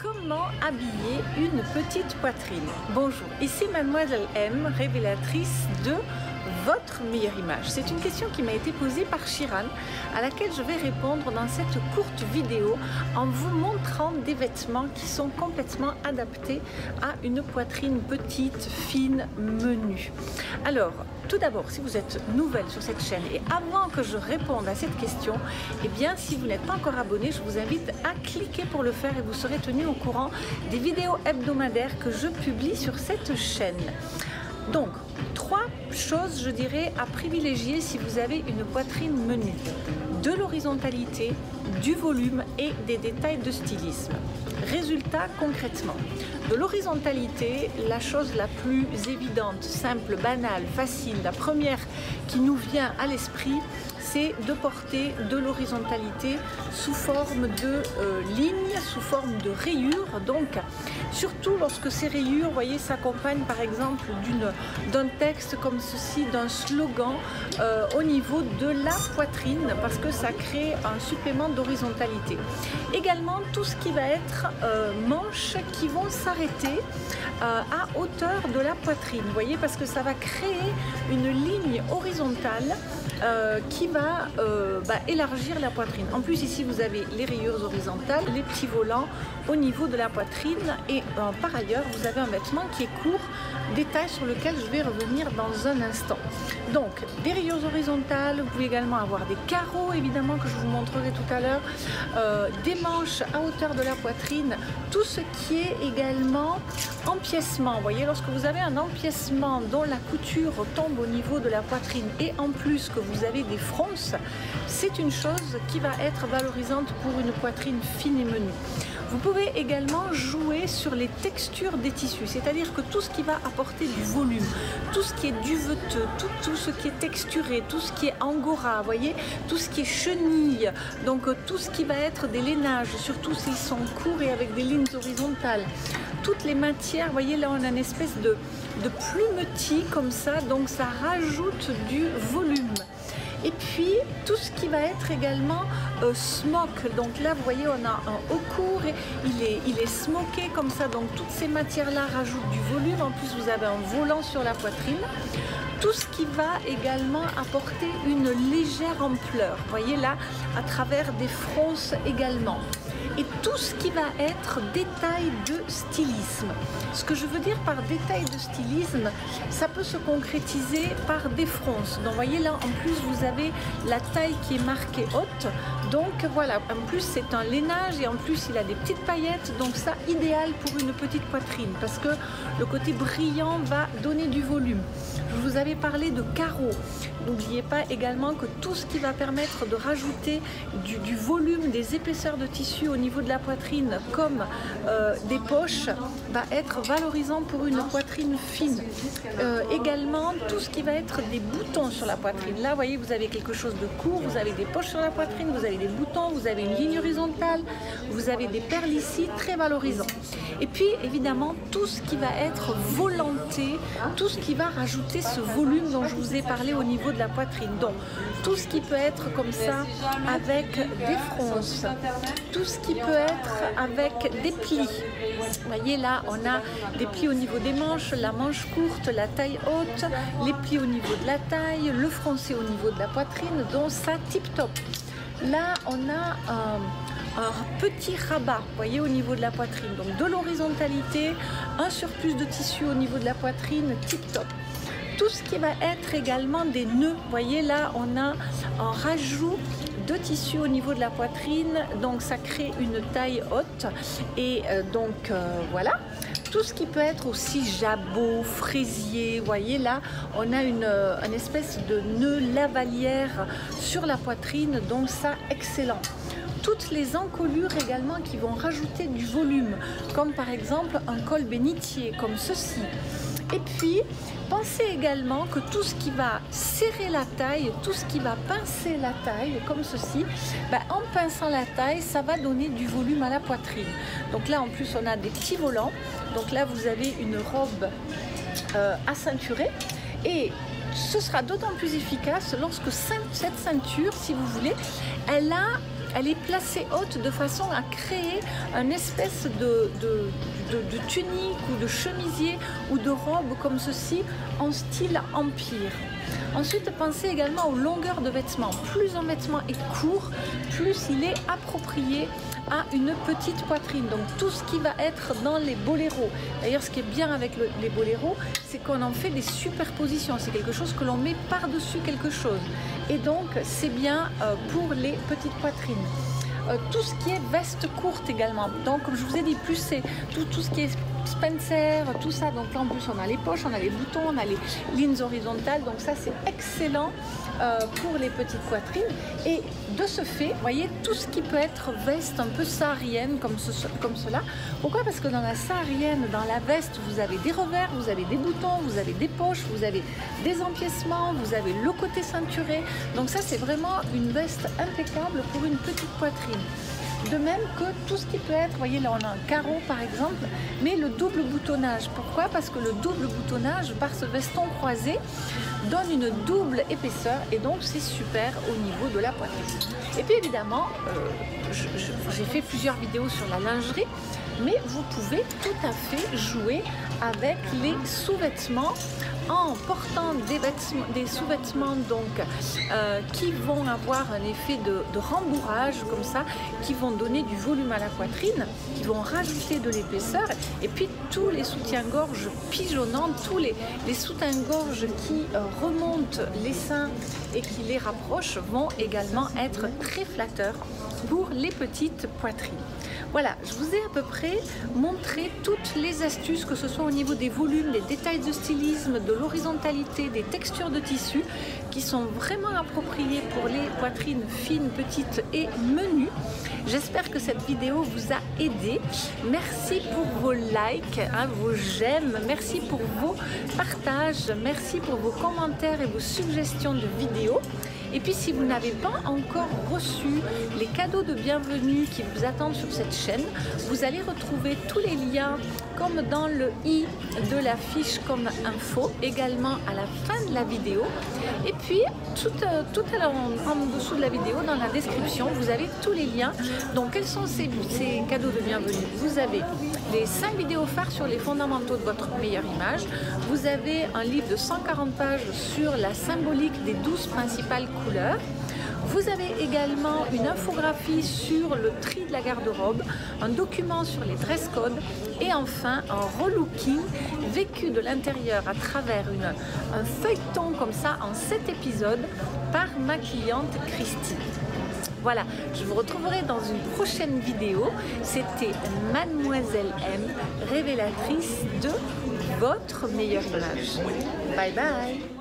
Comment habiller une petite poitrine? Bonjour, ici Mademoiselle M, révélatrice de votre meilleure image. C'est une question qui m'a été posée par Chiran, à laquelle je vais répondre dans cette courte vidéo en vous montrant des vêtements qui sont complètement adaptés à une poitrine petite, fine, menue. Alors, tout d'abord, si vous êtes nouvelle sur cette chaîne et avant que je réponde à cette question, eh bien, si vous n'êtes pas encore abonné, je vous invite à cliquer pour le faire et vous serez tenu au courant des vidéos hebdomadaires que je publie sur cette chaîne. Donc, trois choses, je dirais, à privilégier si vous avez une poitrine menue. De l'horizontalité, du volume et des détails de stylisme. Résultat, concrètement, de l'horizontalité, la chose la plus évidente, simple, banale, facile, la première qui nous vient à l'esprit, c'est de porter de l'horizontalité sous forme de lignes, sous forme de rayures. Donc, surtout lorsque ces rayures, vous voyez, s'accompagnent par exemple d'un texte comme ceci, d'un slogan au niveau de la poitrine, parce que ça crée un supplément d'horizontalité. Également, tout ce qui va être manches qui vont s'arrêter à hauteur de la poitrine, vous voyez, parce que ça va créer une ligne horizontale qui va élargir la poitrine. En plus, ici, vous avez les rayures horizontales, les petits volants au niveau de la poitrine et par ailleurs, vous avez un vêtement qui est court, détail sur lequel je vais revenir dans un instant. Donc, des rayures horizontales, vous pouvez également avoir des carreaux, évidemment, que je vous montrerai tout à l'heure, des manches à hauteur de la poitrine, tout ce qui est également empiècement. Vous voyez, lorsque vous avez un empiècement dont la couture tombe au niveau de la poitrine et en plus que vous avez des fronces, c'est une chose qui va être valorisante pour une poitrine fine et menue. Vous pouvez également jouer sur les textures des tissus, c'est-à-dire que tout ce qui va apporter du volume, tout ce qui est duveteux, tout ce qui est texturé, tout ce qui est angora, voyez, tout ce qui est chenille, donc tout ce qui va être des lainages, surtout s'ils sont courts et avec des lignes horizontales. Toutes les matières, vous voyez, là on a une espèce de plumetis comme ça, donc ça rajoute du volume. Et puis tout ce qui va être également smoke, donc là vous voyez on a un haut court, et il est smoké comme ça, donc toutes ces matières là rajoutent du volume, en plus vous avez un volant sur la poitrine. Tout ce qui va également apporter une légère ampleur, vous voyez là, à travers des fronces également. Et tout ce qui va être détail de stylisme. Ce que je veux dire par détail de stylisme, ça peut se concrétiser par des fronces. Donc vous voyez là, en plus vous avez la taille qui est marquée haute. Donc voilà, en plus c'est un lainage et en plus il a des petites paillettes. Donc ça, idéal pour une petite poitrine parce que le côté brillant va donner du volume. Je vous avais parlé de carreaux. N'oubliez pas également que tout ce qui va permettre de rajouter du volume, des épaisseurs de tissu au niveau de la poitrine, comme des poches, va être valorisant pour une poitrine fine. Également, tout ce qui va être des boutons sur la poitrine. Là, vous voyez, vous avez quelque chose de court, vous avez des poches sur la poitrine, vous avez des boutons, vous avez une ligne horizontale, vous avez des perles ici, très valorisant. Et puis, évidemment, tout ce qui va être volanté, tout ce qui va rajouter ce volume dont je vous ai parlé au niveau de la poitrine. Donc, tout ce qui peut être comme ça avec des fronces, tout ce qui peut être avec des plis. Vous voyez là, on a des plis au niveau des manches, la manche courte, la taille haute, les plis au niveau de la taille, le froncé au niveau de la poitrine, donc ça tip top. Là, on a un petit rabat, vous voyez, au niveau de la poitrine, donc de l'horizontalité, un surplus de tissu au niveau de la poitrine, tip top. Tout ce qui va être également des nœuds, vous voyez là, on a un rajout de tissu au niveau de la poitrine, donc ça crée une taille haute et voilà. Tout ce qui peut être aussi jabot, fraisier, vous voyez là, on a une espèce de nœud lavalière sur la poitrine, donc ça, excellent. Toutes les encolures également qui vont rajouter du volume, comme par exemple un col bénitier, comme ceci. Et puis, pensez également que tout ce qui va serrer la taille, tout ce qui va pincer la taille, comme ceci, en pinçant la taille, ça va donner du volume à la poitrine. Donc là, en plus, on a des petits volants. Donc là, vous avez une robe à ceinturer. Et ce sera d'autant plus efficace lorsque cette ceinture, si vous voulez, elle a elle est placée haute de façon à créer une espèce de tunique ou de chemisier ou de robe comme ceci en style empire. Ensuite, pensez également aux longueurs de vêtements. Plus un vêtement est court, plus il est approprié à une petite poitrine. Donc tout ce qui va être dans les boléros. D'ailleurs, ce qui est bien avec les boléros, c'est qu'on en fait des superpositions. C'est quelque chose que l'on met par-dessus quelque chose. Et donc, c'est bien pour les petites poitrines. Tout ce qui est veste courte également. Donc, comme je vous ai dit, plus c'est tout ce qui est Spencer, tout ça. Donc là, en plus, on a les poches, on a les boutons, on a les lignes horizontales. Donc ça, c'est excellent pour les petites poitrines. Et de ce fait, vous voyez, tout ce qui peut être veste un peu saharienne comme cela. Pourquoi? Parce que dans la saharienne, dans la veste, vous avez des revers, vous avez des boutons, vous avez des poches, vous avez des empiècements, vous avez le côté ceinturé. Donc ça, c'est vraiment une veste impeccable pour une petite poitrine. De même que tout ce qui peut être, vous voyez là on a un carreau par exemple, mais le double boutonnage. Pourquoi? Parce que le double boutonnage par ce veston croisé donne une double épaisseur et donc c'est super au niveau de la poitrine. Et puis évidemment, j'ai fait plusieurs vidéos sur la lingerie, mais vous pouvez tout à fait jouer avec les sous-vêtements en portant des sous-vêtements donc qui vont avoir un effet de rembourrage comme ça, qui vont donner du volume à la poitrine, qui vont rajouter de l'épaisseur, et puis tous les soutiens-gorge pigeonnants, tous les soutiens-gorge qui remontent les seins et qui les rapprochent vont également être très flatteurs pour les petites poitrines. Voilà, je vous ai à peu près montré toutes les astuces, que ce soit au niveau des volumes, des détails de stylisme, de l'horizontalité, des textures de tissu, qui sont vraiment appropriées pour les poitrines fines, petites et menues. J'espère que cette vidéo vous a aidé. Merci pour vos likes, vos j'aime, merci pour vos partages, merci pour vos commentaires et vos suggestions de vidéos. Et puis si vous n'avez pas encore reçu les cadeaux de bienvenue qui vous attendent sur cette chaîne, vous allez retrouver tous les liens comme dans le i de la fiche comme info, également à la fin de la vidéo. Et puis tout en dessous de la vidéo, dans la description, vous avez tous les liens. Donc quels sont ces cadeaux de bienvenue? Vous avez les 5 vidéos phares sur les fondamentaux de votre meilleure image. Vous avez un livre de 140 pages sur la symbolique des 12 principales couleurs. Vous avez également une infographie sur le tri de la garde-robe, un document sur les dress codes et enfin un relooking vécu de l'intérieur à travers un feuilleton comme ça en 7 épisodes par ma cliente Christine. Voilà, je vous retrouverai dans une prochaine vidéo. C'était Mademoiselle M, révélatrice de votre meilleure image. Bye bye!